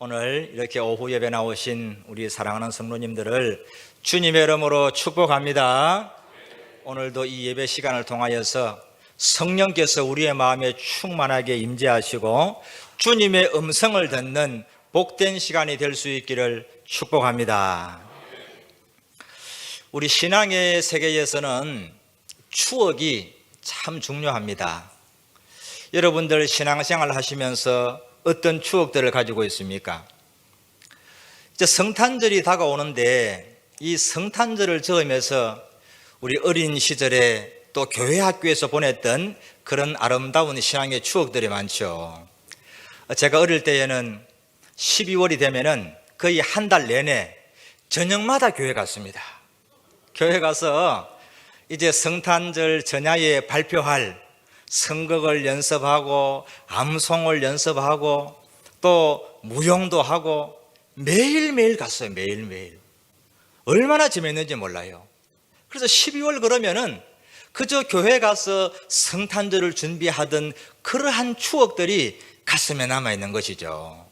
오늘 이렇게 오후 예배 나오신 우리 사랑하는 성도님들을 주님의 이름으로 축복합니다. 오늘도 이 예배 시간을 통하여서 성령께서 우리의 마음에 충만하게 임재하시고 주님의 음성을 듣는 복된 시간이 될 수 있기를 축복합니다. 우리 신앙의 세계에서는 추억이 참 중요합니다. 여러분들 신앙생활 하시면서 어떤 추억들을 가지고 있습니까? 이제 성탄절이 다가오는데 이 성탄절을 저으면서 우리 어린 시절에 또 교회 학교에서 보냈던 그런 아름다운 신앙의 추억들이 많죠. 제가 어릴 때에는 12월이 되면은 거의 한 달 내내 저녁마다 교회 갔습니다. 교회 가서 이제 성탄절 전야에 발표할 선곡을 연습하고 암송을 연습하고 또 무용도 하고 매일매일 갔어요. 매일매일. 얼마나 재밌는지 몰라요. 그래서 12월 그러면은 그저 교회 가서 성탄절을 준비하던 그러한 추억들이 가슴에 남아있는 것이죠.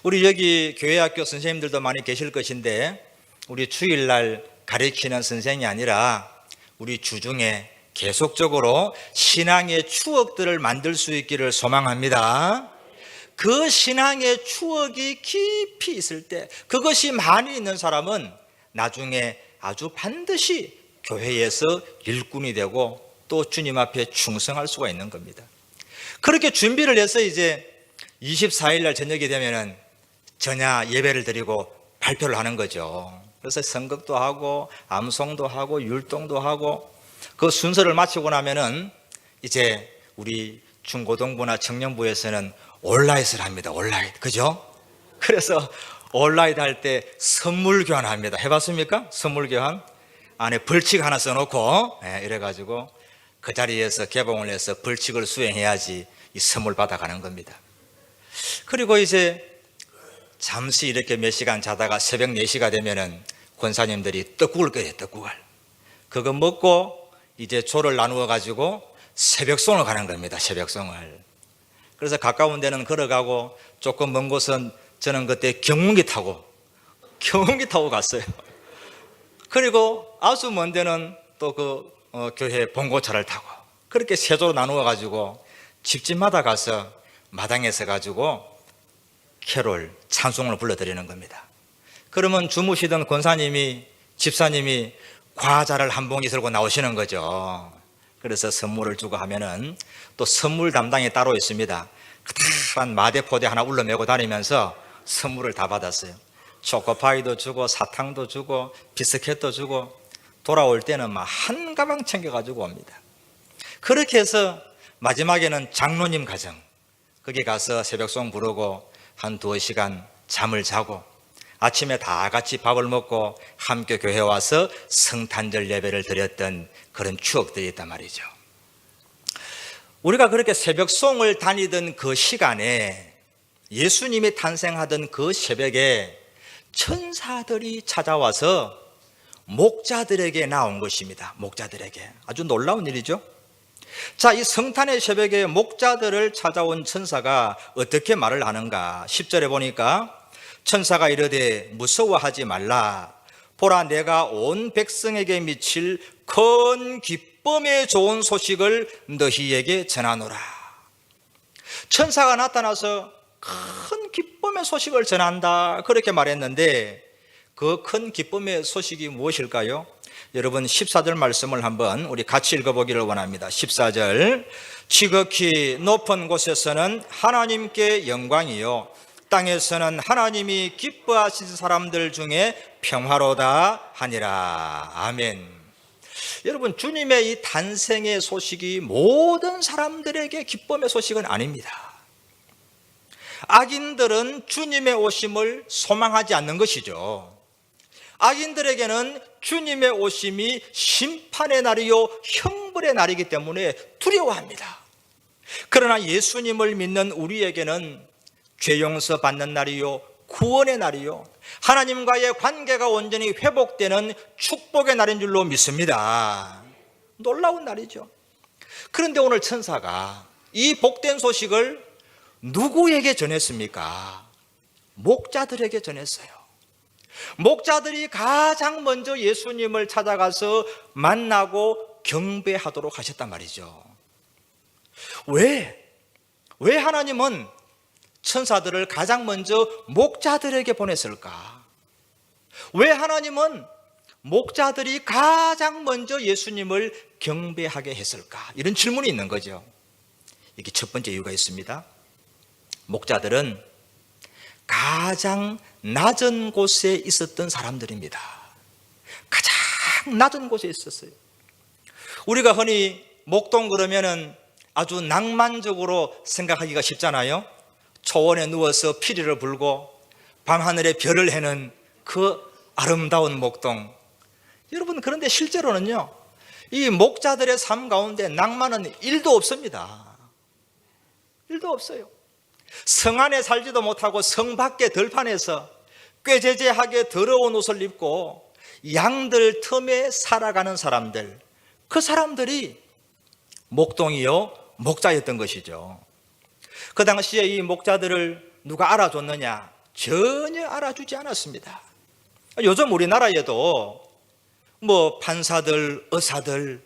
우리 여기 교회학교 선생님들도 많이 계실 것인데 우리 주일날 가르치는 선생이 아니라 우리 주중에 계속적으로 신앙의 추억들을 만들 수 있기를 소망합니다. 그 신앙의 추억이 깊이 있을 때, 그것이 많이 있는 사람은 나중에 아주 반드시 교회에서 일꾼이 되고 또 주님 앞에 충성할 수가 있는 겁니다. 그렇게 준비를 해서 이제 24일 날 저녁이 되면은 전야 예배를 드리고 발표를 하는 거죠. 그래서 선곡도 하고 암송도 하고 율동도 하고 그 순서를 마치고 나면은 이제 우리 중고등부나 청년부에서는 온라잇을 합니다. 온라잇. 그죠? 그래서 온라잇 할 때 선물 교환합니다. 해봤습니까? 선물 교환. 안에 벌칙 하나 써놓고 이래가지고 그 자리에서 개봉을 해서 벌칙을 수행해야지 이 선물 받아가는 겁니다. 그리고 이제 잠시 이렇게 몇 시간 자다가 새벽 4시가 되면은 권사님들이 떡국을 끓여요. 떡국을. 그거 먹고 이제 조를 나누어 가지고 새벽송을 가는 겁니다. 새벽송을. 그래서 가까운 데는 걸어가고 조금 먼 곳은 저는 그때 경운기 타고 갔어요. 그리고 아주 먼 데는 또 그 교회 봉고차를 타고 그렇게 세 조로 나누어 가지고 집집마다 가서 마당에서 가지고 캐롤 찬송을 불러드리는 겁니다. 그러면 주무시던 권사님이 집사님이 과자를 한 봉지 들고 나오시는 거죠. 그래서 선물을 주고 하면은 또 선물 담당이 따로 있습니다. 크다란 마대포대 하나 울러매고 다니면서 선물을 다 받았어요. 초코파이도 주고 사탕도 주고 비스켓도 주고 돌아올 때는 막 한 가방 챙겨가지고 옵니다. 그렇게 해서 마지막에는 장로님 가정 거기 가서 새벽송 부르고 한 2시간 잠을 자고 아침에 다 같이 밥을 먹고 함께 교회에 와서 성탄절 예배를 드렸던 그런 추억들이 있단 말이죠. 우리가 그렇게 새벽송을 다니던 그 시간에 예수님이 탄생하던 그 새벽에 천사들이 찾아와서 목자들에게 나온 것입니다. 목자들에게. 아주 놀라운 일이죠. 자, 이 성탄의 새벽에 목자들을 찾아온 천사가 어떻게 말을 하는가? 10절에 보니까 천사가 이르되 무서워하지 말라. 보라, 내가 온 백성에게 미칠 큰 기쁨의 좋은 소식을 너희에게 전하노라. 천사가 나타나서 큰 기쁨의 소식을 전한다 그렇게 말했는데 그 큰 기쁨의 소식이 무엇일까요? 여러분 14절 말씀을 한번 우리 같이 읽어보기를 원합니다. 14절 지극히 높은 곳에서는 하나님께 영광이요 땅에서는 하나님이 기뻐하신 사람들 중에 평화로다 하니라. 아멘. 여러분 주님의 이 탄생의 소식이 모든 사람들에게 기쁨의 소식은 아닙니다. 악인들은 주님의 오심을 소망하지 않는 것이죠. 악인들에게는 주님의 오심이 심판의 날이요 형벌의 날이기 때문에 두려워합니다. 그러나 예수님을 믿는 우리에게는 죄 용서 받는 날이요 구원의 날이요 하나님과의 관계가 온전히 회복되는 축복의 날인 줄로 믿습니다. 놀라운 날이죠. 그런데 오늘 천사가 이 복된 소식을 누구에게 전했습니까? 목자들에게 전했어요. 목자들이 가장 먼저 예수님을 찾아가서 만나고 경배하도록 하셨단 말이죠. 왜 하나님은 천사들을 가장 먼저 목자들에게 보냈을까? 왜 하나님은 목자들이 가장 먼저 예수님을 경배하게 했을까? 이런 질문이 있는 거죠. 이게 첫 번째 이유가 있습니다. 목자들은 가장 낮은 곳에 있었던 사람들입니다. 가장 낮은 곳에 있었어요. 우리가 흔히 목동 그러면은 아주 낭만적으로 생각하기가 쉽잖아요. 초원에 누워서 피리를 불고 밤하늘에 별을 해는 그 아름다운 목동. 여러분, 그런데 실제로는요, 이 목자들의 삶 가운데 낭만은 1도 없습니다. 1도 없어요. 성 안에 살지도 못하고 성 밖의 들판에서 꾀죄죄하게 더러운 옷을 입고 양들 틈에 살아가는 사람들, 그 사람들이 목동이요 목자였던 것이죠. 그 당시에 이 목자들을 누가 알아줬느냐? 전혀 알아주지 않았습니다. 요즘 우리나라에도 뭐 판사들, 의사들,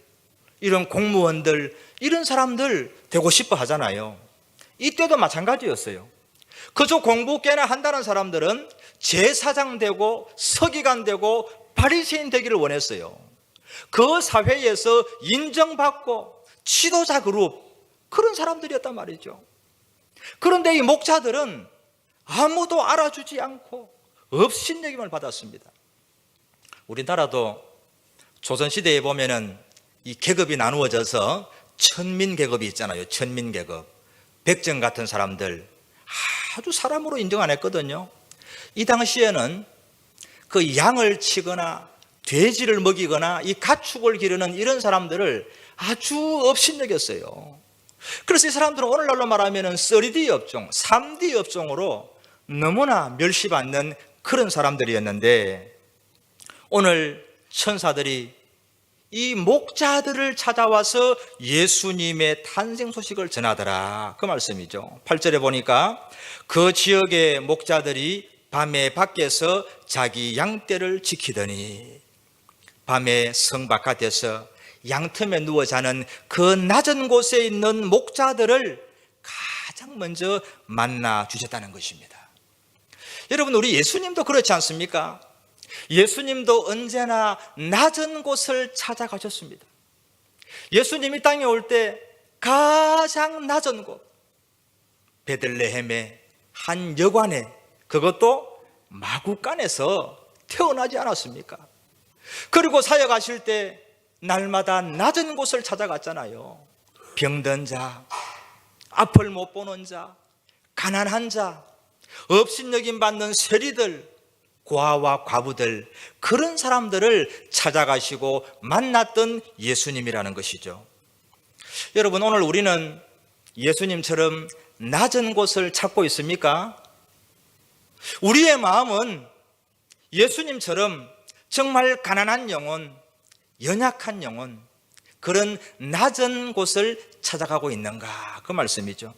이런 공무원들, 이런 사람들 되고 싶어 하잖아요. 이때도 마찬가지였어요. 그저 공부 꽤나 한다는 사람들은 제사장 되고 서기관 되고 바리새인 되기를 원했어요. 그 사회에서 인정받고 지도자 그룹, 그런 사람들이었단 말이죠. 그런데 이 목자들은 아무도 알아주지 않고 업신여김을 받았습니다. 우리나라도 조선시대에 보면은 이 계급이 나누어져서 천민계급이 있잖아요. 천민계급. 백정 같은 사람들 아주 사람으로 인정 안 했거든요. 이 당시에는 그 양을 치거나 돼지를 먹이거나 이 가축을 기르는 이런 사람들을 아주 업신여겼어요. 그래서 이 사람들은 오늘날로 말하면 3D 업종, 3D 업종으로 너무나 멸시받는 그런 사람들이었는데, 오늘 천사들이 이 목자들을 찾아와서 예수님의 탄생 소식을 전하더라, 그 말씀이죠. 8절에 보니까 그 지역의 목자들이 밤에 밖에서 자기 양떼를 지키더니, 밤에 성 바깥에서 양틈에 누워 자는 그 낮은 곳에 있는 목자들을 가장 먼저 만나 주셨다는 것입니다. 여러분, 우리 예수님도 그렇지 않습니까? 예수님도 언제나 낮은 곳을 찾아가셨습니다. 예수님이 땅에 올 때 가장 낮은 곳, 베들레헴의 한 여관에, 그것도 마구간에서 태어나지 않았습니까? 그리고 사역하실 때 날마다 낮은 곳을 찾아갔잖아요. 병든 자, 앞을 못 보는 자, 가난한 자, 업신여김 받는 세리들, 고아와 과부들, 그런 사람들을 찾아가시고 만났던 예수님이라는 것이죠. 여러분, 오늘 우리는 예수님처럼 낮은 곳을 찾고 있습니까? 우리의 마음은 예수님처럼 정말 가난한 영혼, 연약한 영혼, 그런 낮은 곳을 찾아가고 있는가, 그 말씀이죠.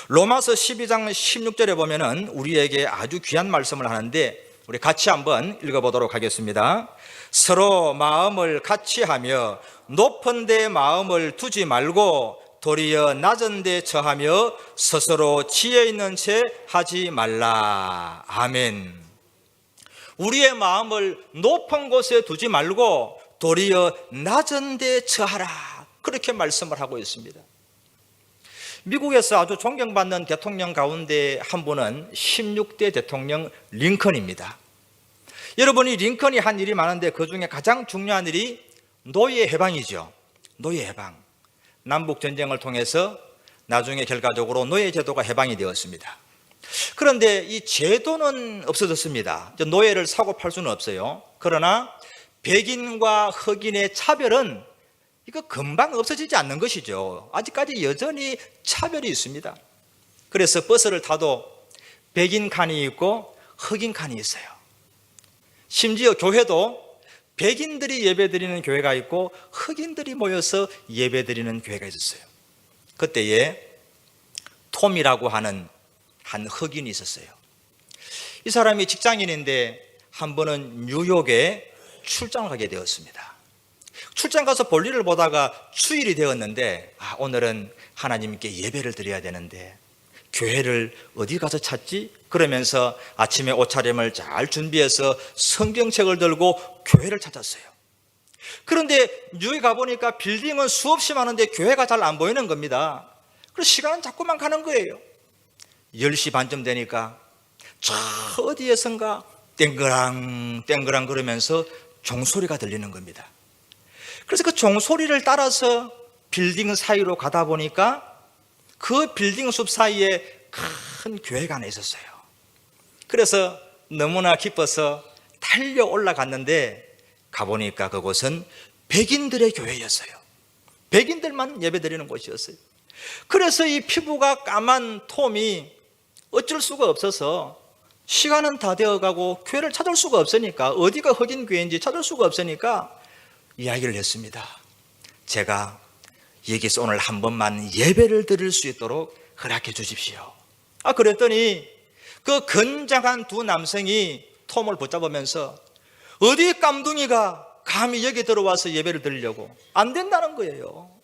로마서 12장 16절에 보면은 우리에게 아주 귀한 말씀을 하는데, 우리 같이 한번 읽어보도록 하겠습니다. 서로 마음을 같이 하며 높은 데 마음을 두지 말고 도리어 낮은 데 처하며 스스로 지혜 있는 채 하지 말라. 아멘. 우리의 마음을 높은 곳에 두지 말고 도리어 낮은 데 처하라, 그렇게 말씀을 하고 있습니다. 미국에서 아주 존경받는 대통령 가운데 한 분은 16대 대통령 링컨입니다. 여러분이 링컨이 한 일이 많은데 그 중에 가장 중요한 일이 노예 해방이죠. 노예 해방. 남북전쟁을 통해서 나중에 결과적으로 노예 제도가 해방이 되었습니다. 그런데 이 제도는 없어졌습니다. 노예를 사고 팔 수는 없어요. 그러나 백인과 흑인의 차별은 이거 금방 없어지지 않는 것이죠. 아직까지 여전히 차별이 있습니다. 그래서 버스를 타도 백인 칸이 있고 흑인 칸이 있어요. 심지어 교회도 백인들이 예배드리는 교회가 있고 흑인들이 모여서 예배드리는 교회가 있었어요. 그때에 톰이라고 하는 한 흑인이 있었어요. 이 사람이 직장인인데 한 번은 뉴욕에 출장을 가게 되었습니다. 출장 가서 볼일을 보다가 주일이 되었는데 오늘은 하나님께 예배를 드려야 되는데 교회를 어디 가서 찾지? 그러면서 아침에 옷차림을 잘 준비해서 성경책을 들고 교회를 찾았어요. 그런데 뉴욕에 가보니까 빌딩은 수없이 많은데 교회가 잘 안 보이는 겁니다. 그래서 시간은 자꾸만 가는 거예요. 10시 반쯤 되니까 저 어디에선가 땡그랑 땡그랑 그러면서 종소리가 들리는 겁니다. 그래서 그 종소리를 따라서 빌딩 사이로 가다 보니까 그 빌딩 숲 사이에 큰 교회가 하나 있었어요. 그래서 너무나 기뻐서 달려 올라갔는데 가보니까 그곳은 백인들의 교회였어요. 백인들만 예배드리는 곳이었어요. 그래서 이 피부가 까만 톰이 어쩔 수가 없어서 시간은 다 되어가고 교회를 찾을 수가 없으니까 어디가 흑인 교회인지 찾을 수가 없으니까 이야기를 했습니다. 제가 여기서 오늘 한 번만 예배를 드릴 수 있도록 허락해 주십시오. 그랬더니 그 건장한 두 남성이 톰을 붙잡으면서 어디 깜둥이가 감히 여기 들어와서 예배를 드리려고 안 된다는 거예요.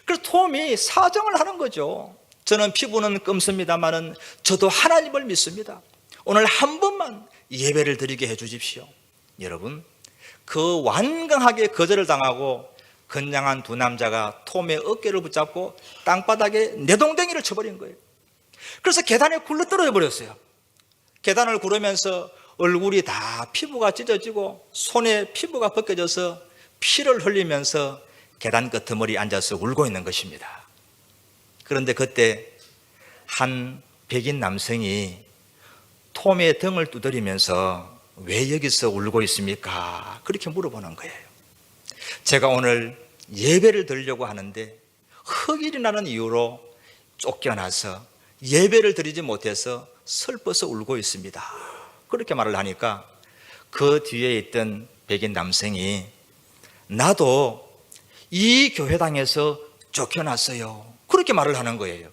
그래서 톰이 사정을 하는 거죠. 저는 피부는 검습니다만은 저도 하나님을 믿습니다. 오늘 한 번만 예배를 드리게 해 주십시오. 여러분, 그 완강하게 거절을 당하고 건장한 두 남자가 톰의 어깨를 붙잡고 땅바닥에 내동댕이를 쳐버린 거예요. 그래서 계단에 굴러떨어져 버렸어요. 계단을 구르면서 얼굴이 다 피부가 찢어지고 손에 피부가 벗겨져서 피를 흘리면서 계단 끄트머리 앉아서 울고 있는 것입니다. 그런데 그때 한 백인 남성이 톰의 등을 두드리면서 왜 여기서 울고 있습니까? 그렇게 물어보는 거예요. 제가 오늘 예배를 드리려고 하는데 흑일이라는 이유로 쫓겨나서 예배를 드리지 못해서 슬퍼서 울고 있습니다. 그렇게 말을 하니까 그 뒤에 있던 백인 남성이 나도 이 교회당에서 쫓겨났어요. 그렇게 말을 하는 거예요.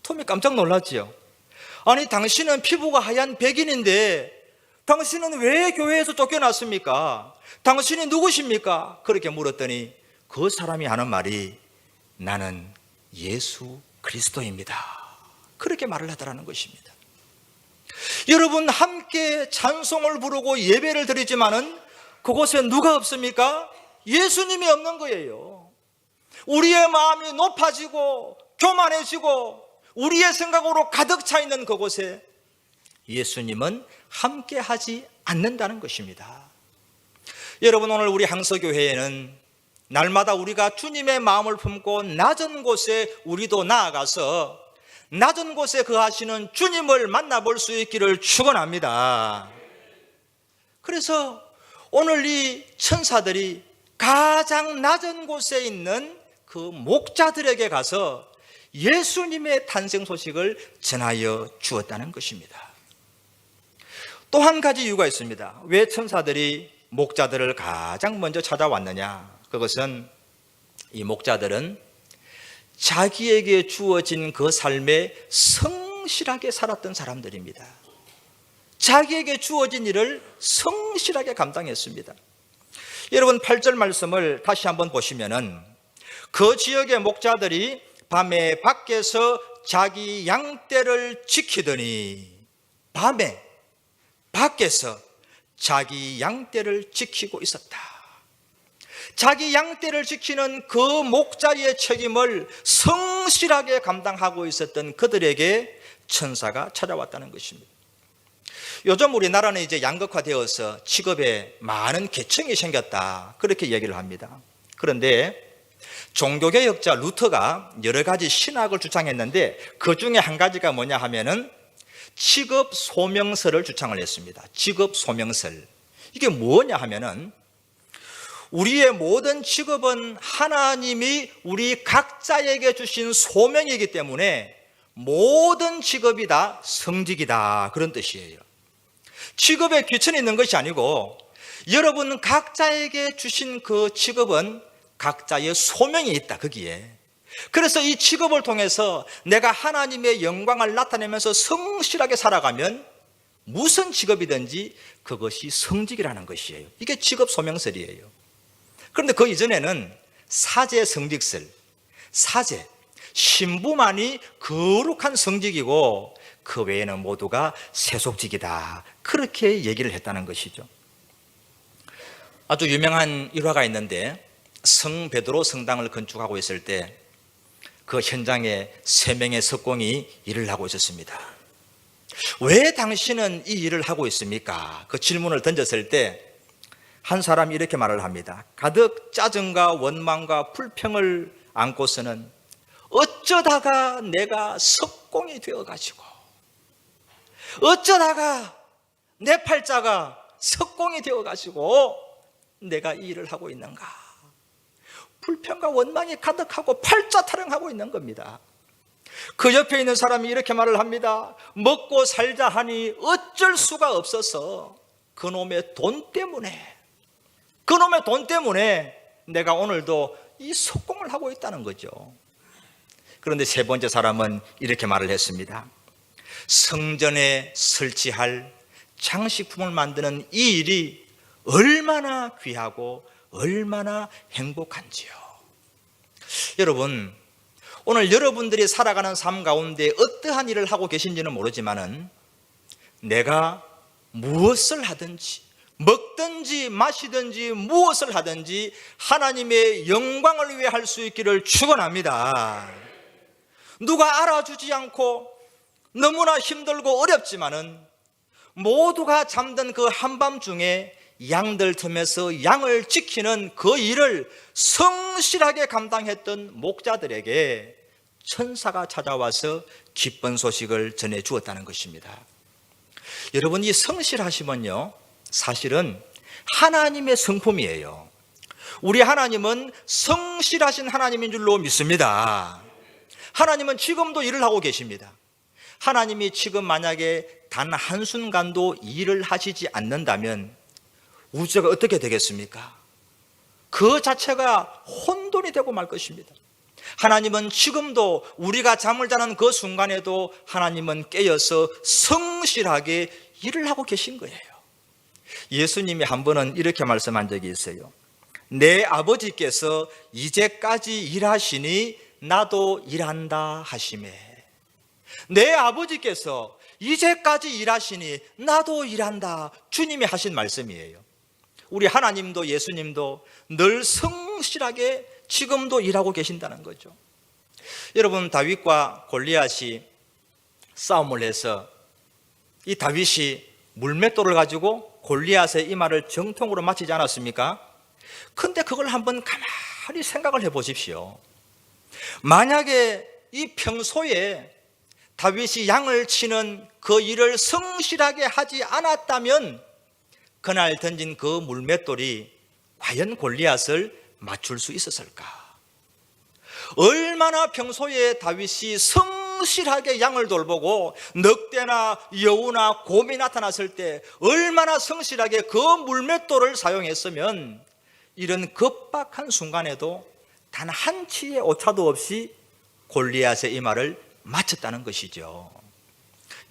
톰이 깜짝 놀랐지요. 아니, 당신은 피부가 하얀 백인인데 당신은 왜 교회에서 쫓겨났습니까? 당신이 누구십니까? 그렇게 물었더니 그 사람이 하는 말이 나는 예수 그리스도입니다. 그렇게 말을 하더라는 것입니다. 여러분, 함께 찬송을 부르고 예배를 드리지만은 그곳에 누가 없습니까? 예수님이 없는 거예요. 우리의 마음이 높아지고 교만해지고 우리의 생각으로 가득 차 있는 그곳에 예수님은 함께 하지 않는다는 것입니다. 여러분, 오늘 우리 항서교회에는 날마다 우리가 주님의 마음을 품고 낮은 곳에 우리도 나아가서 낮은 곳에 거하시는 주님을 만나볼 수 있기를 축원합니다. 그래서 오늘 이 천사들이 가장 낮은 곳에 있는 그 목자들에게 가서 예수님의 탄생 소식을 전하여 주었다는 것입니다. 또 한 가지 이유가 있습니다. 왜 천사들이 목자들을 가장 먼저 찾아왔느냐? 그것은 이 목자들은 자기에게 주어진 그 삶에 성실하게 살았던 사람들입니다. 자기에게 주어진 일을 성실하게 감당했습니다. 여러분, 8절 말씀을 다시 한번 보시면은 그 지역의 목자들이 밤에 밖에서 자기 양떼를 지키더니 밤에 밖에서 자기 양떼를 지키고 있었다. 자기 양떼를 지키는 그 목자의 책임을 성실하게 감당하고 있었던 그들에게 천사가 찾아왔다는 것입니다. 요즘 우리나라는 이제 양극화되어서 직업에 많은 계층이 생겼다, 그렇게 얘기를 합니다. 그런데 종교개혁자 루터가 여러 가지 신학을 주창했는데 그 중에 한 가지가 뭐냐 하면은 직업 소명설을 주창을 했습니다. 직업 소명설. 이게 뭐냐 하면은 우리의 모든 직업은 하나님이 우리 각자에게 주신 소명이기 때문에 모든 직업이 다 성직이다, 그런 뜻이에요. 직업에 귀천이 있는 것이 아니고 여러분 각자에게 주신 그 직업은 각자의 소명이 있다, 거기에. 그래서 이 직업을 통해서 내가 하나님의 영광을 나타내면서 성실하게 살아가면 무슨 직업이든지 그것이 성직이라는 것이에요. 이게 직업 소명설이에요. 그런데 그 이전에는 사제 성직설, 사제, 신부만이 거룩한 성직이고 그 외에는 모두가 세속직이다, 그렇게 얘기를 했다는 것이죠. 아주 유명한 일화가 있는데, 성 베드로 성당을 건축하고 있을 때 그 현장에 3명의 석공이 일을 하고 있었습니다. 왜 당신은 이 일을 하고 있습니까? 그 질문을 던졌을 때 한 사람이 이렇게 말을 합니다. 가득 짜증과 원망과 불평을 안고서는 어쩌다가 내가 석공이 되어가지고, 어쩌다가 내 팔자가 석공이 되어가지고 내가 이 일을 하고 있는가. 불평과 원망이 가득하고 팔자 타령하고 있는 겁니다. 그 옆에 있는 사람이 이렇게 말을 합니다. 먹고 살자 하니 어쩔 수가 없어서 그놈의 돈 때문에 내가 오늘도 이 석공을 하고 있다는 거죠. 그런데 세 번째 사람은 이렇게 말을 했습니다. 성전에 설치할 장식품을 만드는 이 일이 얼마나 귀하고 얼마나 행복한지요. 여러분, 오늘 여러분들이 살아가는 삶 가운데 어떠한 일을 하고 계신지는 모르지만은 내가 무엇을 하든지, 먹든지 마시든지 무엇을 하든지 하나님의 영광을 위해 할 수 있기를 축원합니다. 누가 알아주지 않고 너무나 힘들고 어렵지만은 모두가 잠든 그 한밤중에 양들 틈에서 양을 지키는 그 일을 성실하게 감당했던 목자들에게 천사가 찾아와서 기쁜 소식을 전해 주었다는 것입니다. 여러분, 이 성실하시면요, 사실은 하나님의 성품이에요. 우리 하나님은 성실하신 하나님인 줄로 믿습니다. 하나님은 지금도 일을 하고 계십니다. 하나님이 지금 만약에 단 한순간도 일을 하시지 않는다면 우주가 어떻게 되겠습니까? 그 자체가 혼돈이 되고 말 것입니다. 하나님은 지금도 우리가 잠을 자는 그 순간에도 하나님은 깨어서 성실하게 일을 하고 계신 거예요. 예수님이 한 번은 이렇게 말씀한 적이 있어요. 내 아버지께서 이제까지 일하시니 나도 일한다 하시매. 내 아버지께서 이제까지 일하시니 나도 일한다, 주님이 하신 말씀이에요. 우리 하나님도 예수님도 늘 성실하게 지금도 일하고 계신다는 거죠. 여러분, 다윗과 골리앗이 싸움을 해서 이 다윗이 물맷돌을 가지고 골리앗의 이마를 정통으로 맞히지 않았습니까? 근데 그걸 한번 가만히 생각을 해 보십시오. 만약에 이 평소에 다윗이 양을 치는 그 일을 성실하게 하지 않았다면 그날 던진 그 물맷돌이 과연 골리앗을 맞출 수 있었을까? 얼마나 평소에 다윗이 성실하게 양을 돌보고 늑대나 여우나 곰이 나타났을 때 얼마나 성실하게 그 물맷돌을 사용했으면 이런 급박한 순간에도 단 한 치의 오차도 없이 골리앗의 이마를 맞췄다는 것이죠.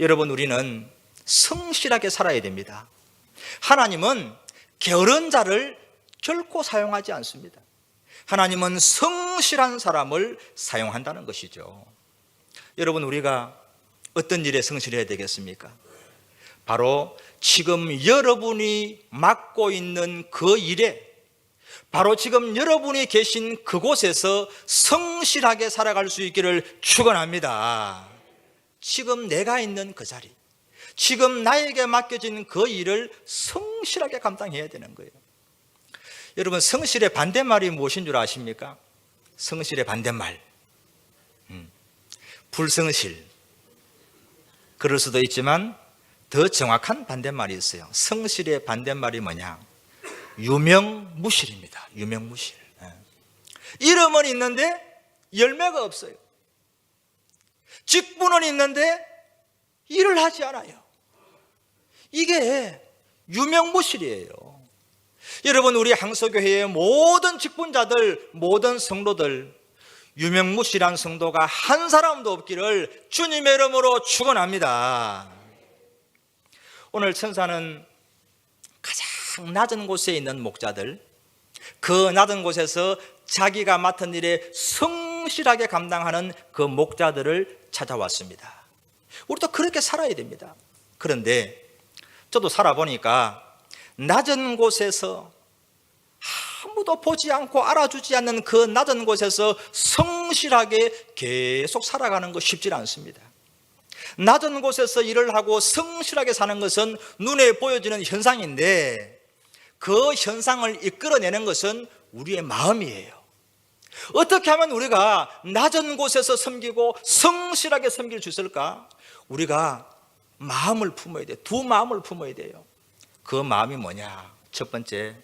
여러분, 우리는 성실하게 살아야 됩니다. 하나님은 게으른 자를 결코 사용하지 않습니다. 하나님은 성실한 사람을 사용한다는 것이죠. 여러분, 우리가 어떤 일에 성실해야 되겠습니까? 바로 지금 여러분이 맡고 있는 그 일에, 바로 지금 여러분이 계신 그곳에서 성실하게 살아갈 수 있기를 축원합니다. 지금 내가 있는 그 자리, 지금 나에게 맡겨진 그 일을 성실하게 감당해야 되는 거예요. 여러분, 성실의 반대말이 무엇인 줄 아십니까? 성실의 반대말, 불성실. 그럴 수도 있지만 더 정확한 반대말이 있어요. 성실의 반대말이 뭐냐? 유명무실입니다. 유명무실. 이름은 있는데 열매가 없어요. 직분은 있는데 일을 하지 않아요. 이게 유명무실이에요. 여러분, 우리 항서교회의 모든 직분자들, 모든 성도들, 유명무실한 성도가 한 사람도 없기를 주님의 이름으로 축원합니다. 오늘 천사는 가장 낮은 곳에 있는 목자들, 그 낮은 곳에서 자기가 맡은 일에 성실하게 감당하는 그 목자들을 찾아왔습니다. 우리도 그렇게 살아야 됩니다. 그런데 저도 살아보니까 낮은 곳에서 아무도 보지 않고 알아주지 않는 그 낮은 곳에서 성실하게 계속 살아가는 거 쉽지 않습니다. 낮은 곳에서 일을 하고 성실하게 사는 것은 눈에 보여지는 현상인데 그 현상을 이끌어내는 것은 우리의 마음이에요. 어떻게 하면 우리가 낮은 곳에서 섬기고 성실하게 섬길 수 있을까? 우리가 마음을 품어야 돼요. 두 마음을 품어야 돼요. 그 마음이 뭐냐? 첫 번째,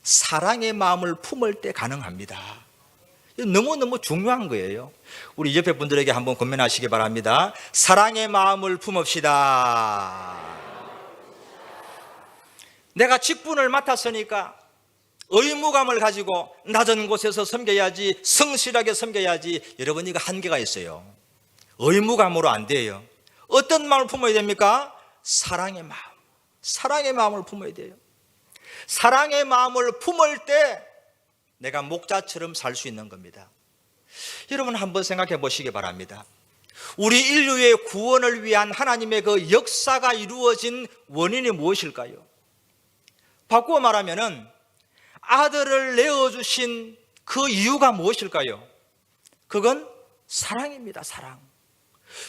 사랑의 마음을 품을 때 가능합니다. 너무너무 중요한 거예요. 우리 옆에 분들에게 한번 권면하시기 바랍니다. 사랑의 마음을 품읍시다. 내가 직분을 맡았으니까 의무감을 가지고 낮은 곳에서 섬겨야지, 성실하게 섬겨야지. 여러분, 이거 한계가 있어요. 의무감으로 안 돼요. 어떤 마음을 품어야 됩니까? 사랑의 마음. 사랑의 마음을 품어야 돼요. 사랑의 마음을 품을 때 내가 목자처럼 살 수 있는 겁니다. 여러분, 한번 생각해 보시기 바랍니다. 우리 인류의 구원을 위한 하나님의 그 역사가 이루어진 원인이 무엇일까요? 바꾸어 말하면은 아들을 내어주신 그 이유가 무엇일까요? 그건 사랑입니다. 사랑.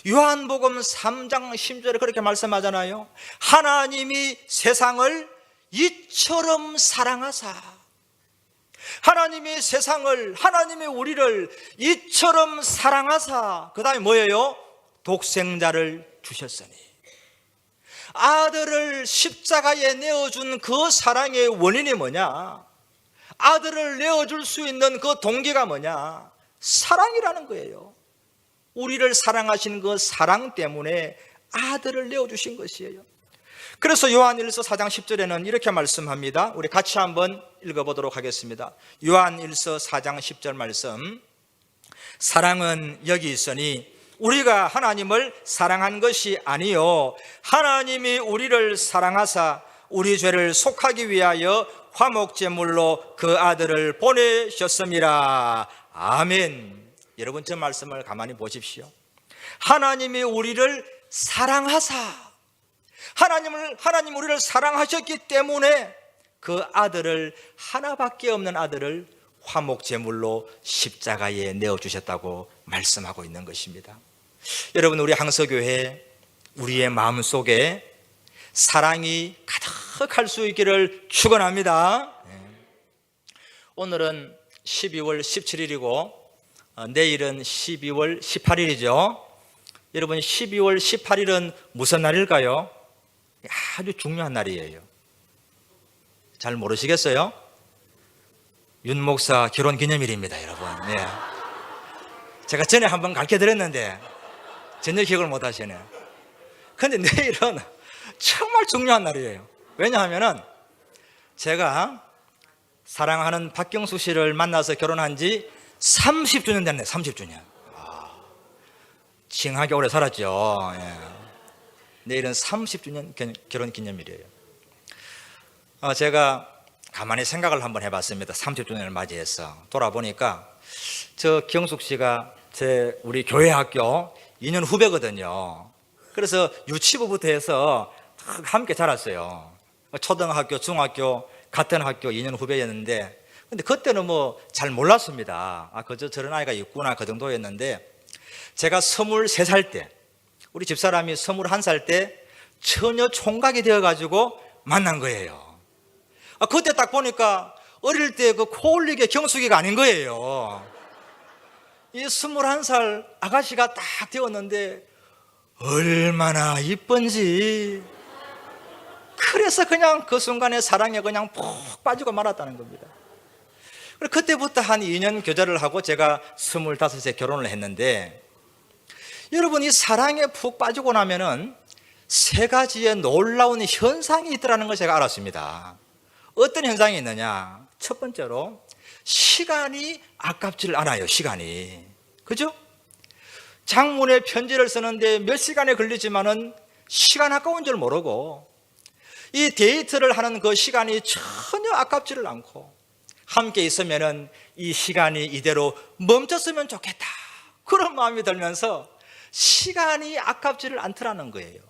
요한복음 3장 10절에 그렇게 말씀하잖아요. 하나님이 세상을 이처럼 사랑하사, 하나님이 세상을, 하나님이 우리를 이처럼 사랑하사, 그 다음에 뭐예요? 독생자를 주셨으니. 아들을 십자가에 내어준 그 사랑의 원인이 뭐냐? 아들을 내어줄 수 있는 그 동기가 뭐냐? 사랑이라는 거예요. 우리를 사랑하신 그 사랑 때문에 아들을 내어주신 것이에요. 그래서 요한일서 4장 10절에는 이렇게 말씀합니다. 우리 같이 한번 읽어보도록 하겠습니다. 요한일서 4장 10절 말씀. 사랑은 여기 있으니 우리가 하나님을 사랑한 것이 아니요 하나님이 우리를 사랑하사 우리 죄를 속하기 위하여 화목제물로 그 아들을 보내셨습니다. 아멘. 여러분, 저 말씀을 가만히 보십시오. 하나님이 우리를 사랑하사, 하나님 우리를 사랑하셨기 때문에 그 아들을, 하나밖에 없는 아들을 화목제물로 십자가에 내어주셨다고 말씀하고 있는 것입니다. 여러분, 우리 항서교회, 우리의 마음속에 사랑이 가득할 수 있기를 축원합니다. 오늘은 12월 17일이고 내일은 12월 18일이죠. 여러분, 12월 18일은 무슨 날일까요? 아주 중요한 날이에요. 잘 모르시겠어요? 윤 목사 결혼 기념일입니다, 여러분. 네. 제가 전에 한번 가르쳐드렸는데 전혀 기억을 못 하시네요. 그런데 내일은 정말 중요한 날이에요. 왜냐하면은 제가 사랑하는 박경수 씨를 만나서 결혼한 지 30주년 됐네. 30주년. 징하게 오래 살았죠. 예. 내일은 30주년 결혼 기념일이에요. 제가 가만히 생각을 한번 해봤습니다. 30주년을 맞이해서 돌아보니까 저 경숙 씨가 우리 교회 학교 2년 후배거든요. 그래서 유치부부터 해서 함께 자랐어요. 초등학교, 중학교 같은 학교 2년 후배였는데, 근데 그때는 뭐 잘 몰랐습니다. 그저 저런 아이가 있구나, 그 정도였는데, 제가 23살 때, 우리 집사람이 21살 때 처녀 총각이 되어가지고 만난 거예요. 그때 딱 보니까 어릴 때 그 코올리게 경숙이가 아닌 거예요. 이 21살 아가씨가 딱 되었는데 얼마나 이쁜지. 그래서 그냥 그 순간에 사랑에 그냥 푹 빠지고 말았다는 겁니다. 그때부터 한 2년 교제를 하고 제가 25세 결혼을 했는데, 여러분, 이 사랑에 푹 빠지고 나면은 3가지의 놀라운 현상이 있더라는 걸 제가 알았습니다. 어떤 현상이 있느냐? 첫 번째로 시간이 아깝지를 않아요. 시간이. 그죠? 장문의 편지를 쓰는데 몇 시간이 걸리지만은 시간 아까운 줄 모르고, 이 데이트를 하는 그 시간이 전혀 아깝지를 않고 함께 있으면은 이 시간이 이대로 멈췄으면 좋겠다, 그런 마음이 들면서 시간이 아깝지를 않더라는 거예요.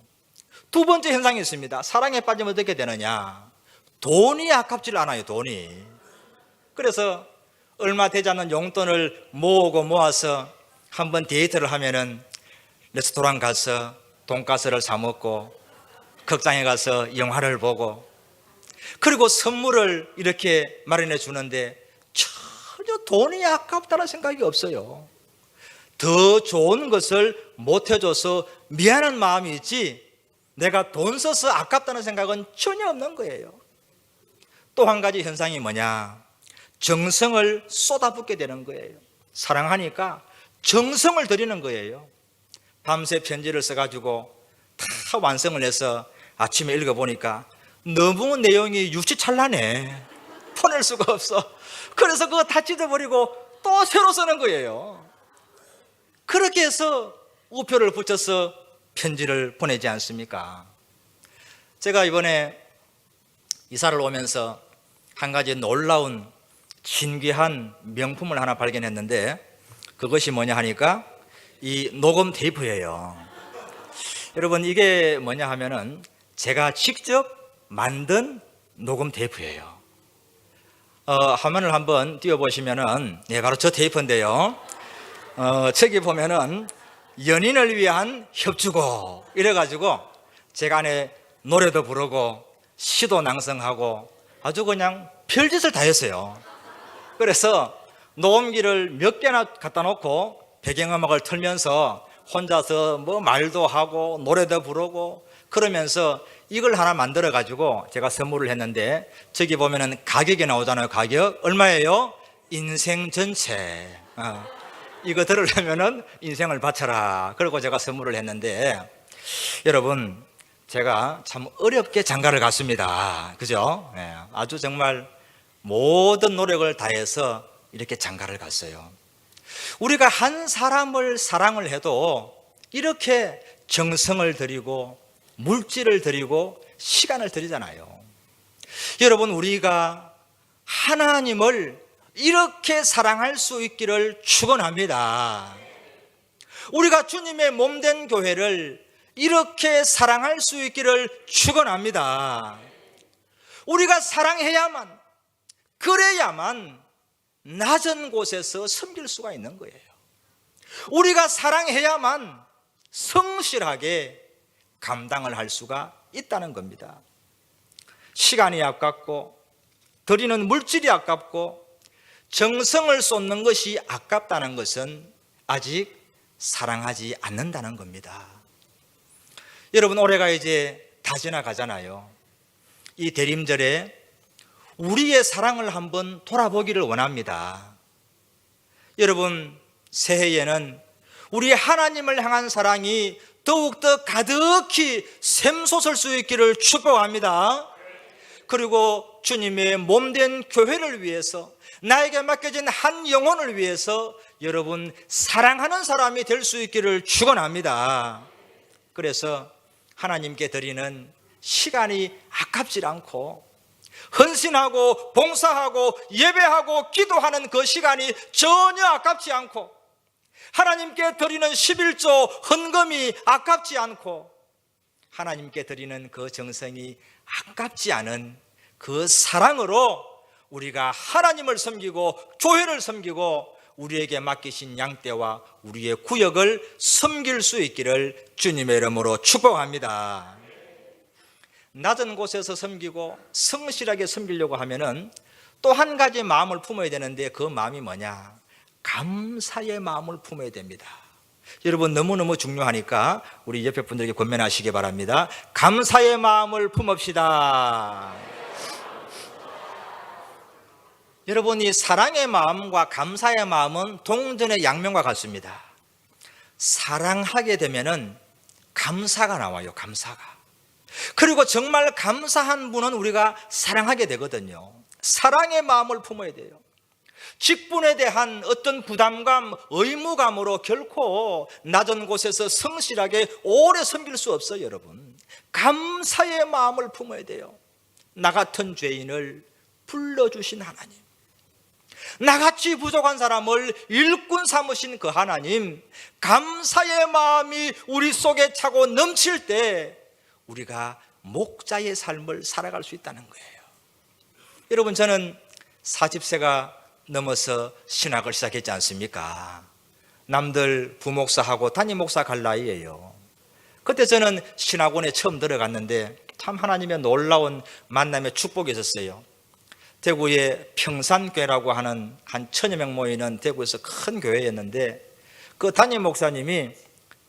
두 번째 현상이 있습니다. 사랑에 빠지면 어떻게 되느냐? 돈이 아깝지를 않아요. 돈이. 그래서 얼마 되지 않는 용돈을 모아서 한번 데이트를 하면은 레스토랑 가서 돈가스를 사 먹고 극장에 가서 영화를 보고, 그리고 선물을 이렇게 마련해 주는데 전혀 돈이 아깝다는 생각이 없어요. 더 좋은 것을 못 해줘서 미안한 마음이 있지 내가 돈 써서 아깝다는 생각은 전혀 없는 거예요. 또 한 가지 현상이 뭐냐? 정성을 쏟아붓게 되는 거예요. 사랑하니까 정성을 들이는 거예요. 밤새 편지를 써가지고 다 완성을 해서 아침에 읽어보니까 너무 내용이 유치찬란해. 보낼 수가 없어. 그래서 그거 다 찢어버리고 또 새로 쓰는 거예요. 그렇게 해서 우표를 붙여서 편지를 보내지 않습니까? 제가 이번에 이사를 오면서 한 가지 놀라운 신기한 명품을 하나 발견했는데, 그것이 뭐냐 하니까 이 녹음 테이프예요. 여러분, 이게 뭐냐 하면은 제가 직접 만든 녹음 테이프예요. 화면을 한번 띄워보시면은, 바로 저 테이프인데요. 저기 보면은 연인을 위한 협주곡 이래가지고 제가 안에 노래도 부르고 시도 낭송하고 아주 그냥 별짓을 다 했어요. 그래서 녹음기를 몇 개나 갖다 놓고 배경음악을 틀면서 혼자서 뭐 말도 하고 노래도 부르고 그러면서 이걸 하나 만들어 가지고 제가 선물을 했는데, 저기 보면은 가격이 나오잖아요. 가격 얼마예요? 인생 전체. 이거 들으려면은 인생을 바쳐라. 그리고 제가 선물을 했는데, 여러분, 제가 참 어렵게 장가를 갔습니다. 그죠? 아주 정말 모든 노력을 다해서 이렇게 장가를 갔어요. 우리가 한 사람을 사랑을 해도 이렇게 정성을 들이고 물질을 들이고 시간을 들이잖아요. 여러분, 우리가 하나님을 이렇게 사랑할 수 있기를 축원합니다. 우리가 주님의 몸된 교회를 이렇게 사랑할 수 있기를 축원합니다. 우리가 사랑해야만, 그래야만 낮은 곳에서 섬길 수가 있는 거예요. 우리가 사랑해야만 성실하게 감당을 할 수가 있다는 겁니다. 시간이 아깝고 드리는 물질이 아깝고 정성을 쏟는 것이 아깝다는 것은 아직 사랑하지 않는다는 겁니다. 여러분, 올해가 이제 다 지나가잖아요. 이 대림절에 우리의 사랑을 한번 돌아보기를 원합니다. 여러분, 새해에는 우리 하나님을 향한 사랑이 더욱더 가득히 샘솟을 수 있기를 축복합니다. 그리고 주님의 몸된 교회를 위해서, 나에게 맡겨진 한 영혼을 위해서 여러분 사랑하는 사람이 될 수 있기를 축원합니다. 그래서 하나님께 드리는 시간이 아깝지 않고 헌신하고 봉사하고 예배하고 기도하는 그 시간이 전혀 아깝지 않고, 하나님께 드리는 11조 헌금이 아깝지 않고, 하나님께 드리는 그 정성이 아깝지 않은 그 사랑으로 우리가 하나님을 섬기고 교회를 섬기고 우리에게 맡기신 양떼와 우리의 구역을 섬길 수 있기를 주님의 이름으로 축복합니다. 낮은 곳에서 섬기고 성실하게 섬기려고 하면은 또 한 가지 마음을 품어야 되는데, 그 마음이 뭐냐? 감사의 마음을 품어야 됩니다. 여러분, 너무너무 중요하니까 우리 옆에 분들에게 권면하시기 바랍니다. 감사의 마음을 품읍시다. 여러분, 이 사랑의 마음과 감사의 마음은 동전의 양면과 같습니다. 사랑하게 되면은 감사가 나와요. 감사가. 그리고 정말 감사한 분은 우리가 사랑하게 되거든요. 사랑의 마음을 품어야 돼요. 직분에 대한 어떤 부담감, 의무감으로 결코 낮은 곳에서 성실하게 오래 섬길 수 없어요. 여러분, 감사의 마음을 품어야 돼요. 나 같은 죄인을 불러주신 하나님, 나같이 부족한 사람을 일꾼 삼으신 그 하나님, 감사의 마음이 우리 속에 차고 넘칠 때 우리가 목자의 삶을 살아갈 수 있다는 거예요. 여러분, 저는 40세가 넘어서 신학을 시작했지 않습니까? 남들 부목사하고 담임목사 갈 나이예요. 그때 저는 신학원에 처음 들어갔는데 참 하나님의 놀라운 만남의 축복이 있었어요. 대구의 평산교회라고 하는 한 1000여 명 모이는 대구에서 큰 교회였는데, 그 담임 목사님이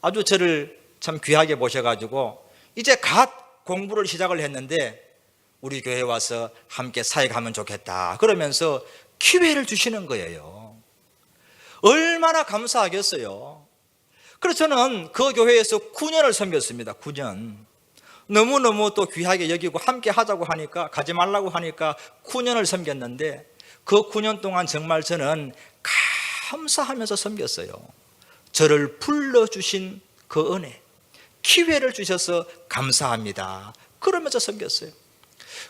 아주 저를 참 귀하게 보셔가지고 이제 갓 공부를 시작을 했는데 우리 교회에 와서 함께 사역하면 좋겠다 그러면서 기회를 주시는 거예요. 얼마나 감사하겠어요. 그래서 저는 그 교회에서 9년을 섬겼습니다. 9년. 너무너무 또 귀하게 여기고 함께 하자고 하니까, 가지 말라고 하니까 9년을 섬겼는데, 그 9년 동안 정말 저는 감사하면서 섬겼어요. 저를 불러주신 그 은혜, 기회를 주셔서 감사합니다 그러면서 섬겼어요.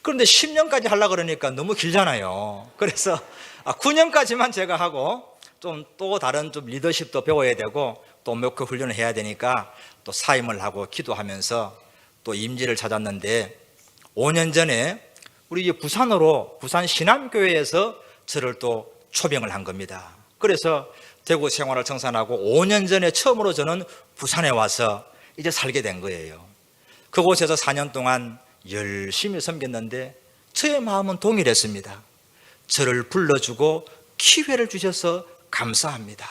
그런데 10년까지 하려고 그러니까 너무 길잖아요. 그래서 9년까지만 제가 하고 좀 또 다른 좀 리더십도 배워야 되고 또 목표 훈련을 해야 되니까 또 사임을 하고 기도하면서 또 임지를 찾았는데, 5년 전에 우리 부산으로, 부산 신안교회에서 저를 또 초빙을 한 겁니다. 그래서 대구 생활을 청산하고 5년 전에 처음으로 저는 부산에 와서 이제 살게 된 거예요. 그곳에서 4년 동안 열심히 섬겼는데 저의 마음은 동일했습니다. 저를 불러주고 기회를 주셔서 감사합니다.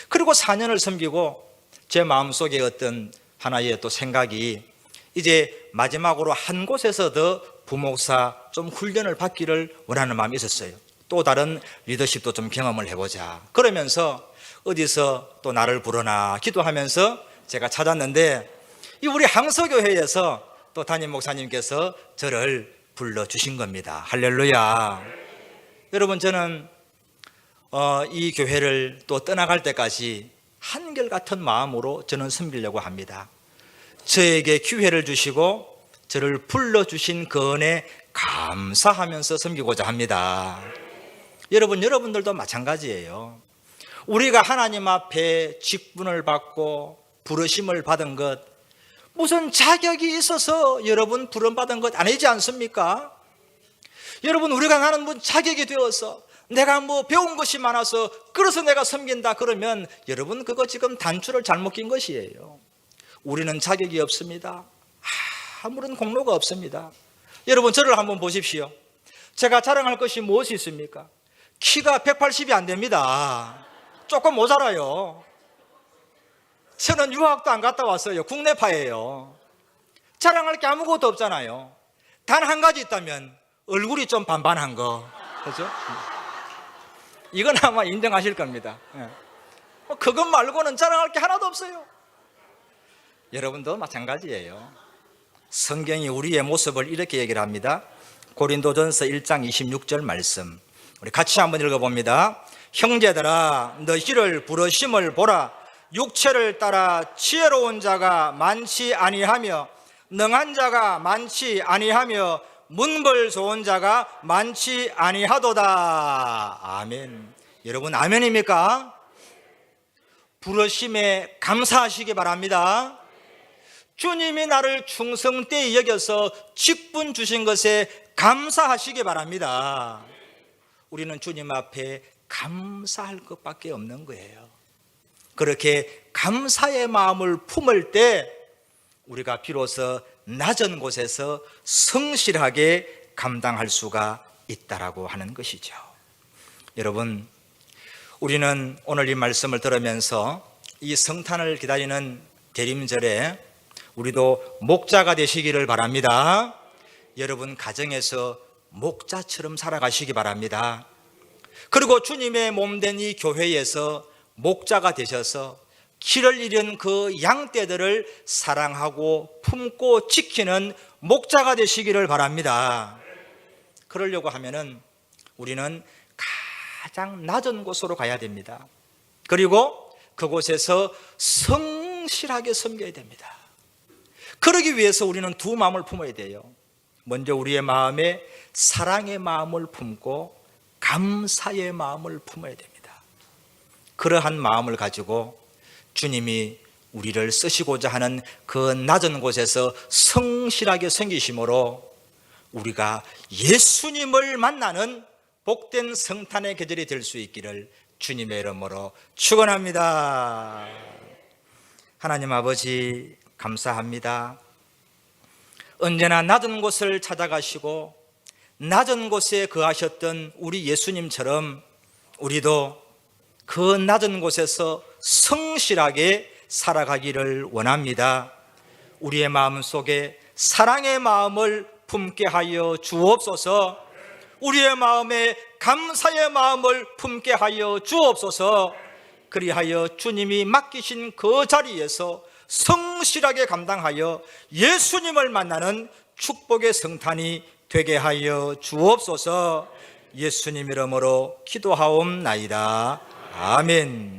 그리고 4년을 섬기고 제 마음속에 어떤 하나의 또 생각이, 이제 마지막으로 한 곳에서 더 부목사 좀 훈련을 받기를 원하는 마음이 있었어요. 또 다른 리더십도 좀 경험을 해보자 그러면서 어디서 또 나를 부르나 기도하면서 제가 찾았는데, 이 우리 항서교회에서 또 담임 목사님께서 저를 불러주신 겁니다. 할렐루야. 여러분, 저는 이 교회를 또 떠나갈 때까지 한결같은 마음으로 저는 섬기려고 합니다. 저에게 기회를 주시고 저를 불러주신 그 은혜 감사하면서 섬기고자 합니다. 여러분들도 마찬가지예요. 우리가 하나님 앞에 직분을 받고 부르심을 받은 것, 무슨 자격이 있어서 여러분 부름받은 것 아니지 않습니까? 여러분, 우리가 나는 뭐 자격이 되어서 내가 뭐 배운 것이 많아서 그래서 내가 섬긴다 그러면 여러분 그거 지금 단추를 잘못 낀 것이에요. 우리는 자격이 없습니다. 아무런 공로가 없습니다. 여러분, 저를 한번 보십시오. 제가 자랑할 것이 무엇이 있습니까? 키가 180이 안 됩니다. 조금 모자라요. 저는 유학도 안 갔다 왔어요. 국내파예요. 자랑할 게 아무것도 없잖아요. 단 한 가지 있다면 얼굴이 좀 반반한 거, 그렇죠? 이건 아마 인정하실 겁니다. 그것 말고는 자랑할 게 하나도 없어요. 여러분도 마찬가지예요. 성경이 우리의 모습을 이렇게 얘기를 합니다. 고린도전서 1장 26절 말씀, 우리 같이 한번 읽어봅니다. 형제들아, 너희를 부르심을 보라. 육체를 따라 지혜로운 자가 많지 아니하며 능한 자가 많지 아니하며 문벌 좋은 자가 많지 아니하도다. 아멘. 여러분, 아멘입니까? 부르심에 감사하시기 바랍니다. 주님이 나를 충성되이 여겨서 직분 주신 것에 감사하시기 바랍니다. 우리는 주님 앞에 감사할 것밖에 없는 거예요. 그렇게 감사의 마음을 품을 때 우리가 비로소 낮은 곳에서 성실하게 감당할 수가 있다라고 하는 것이죠. 여러분, 우리는 오늘 이 말씀을 들으면서 이 성탄을 기다리는 대림절에 우리도 목자가 되시기를 바랍니다. 여러분 가정에서 목자처럼 살아가시기 바랍니다. 그리고 주님의 몸된 이 교회에서 목자가 되셔서 길을 잃은 그 양떼들을 사랑하고 품고 지키는 목자가 되시기를 바랍니다. 그러려고 하면은 우리는 가장 낮은 곳으로 가야 됩니다. 그리고 그곳에서 성실하게 섬겨야 됩니다. 그러기 위해서 우리는 두 마음을 품어야 돼요. 먼저 우리의 마음에 사랑의 마음을 품고 감사의 마음을 품어야 됩니다. 그러한 마음을 가지고 주님이 우리를 쓰시고자 하는 그 낮은 곳에서 성실하게 섬기심으로 우리가 예수님을 만나는 복된 성탄의 계절이 될 수 있기를 주님의 이름으로 축원합니다. 하나님 아버지 감사합니다. 언제나 낮은 곳을 찾아가시고 낮은 곳에 거하셨던 우리 예수님처럼 우리도 그 낮은 곳에서 성실하게 살아가기를 원합니다. 우리의 마음 속에 사랑의 마음을 품게 하여 주옵소서. 우리의 마음에 감사의 마음을 품게 하여 주옵소서. 그리하여 주님이 맡기신 그 자리에서 성실하게 감당하여 예수님을 만나는 축복의 성탄이 되게 하여 주옵소서. 예수님 이름으로 기도하옵나이다. 아멘.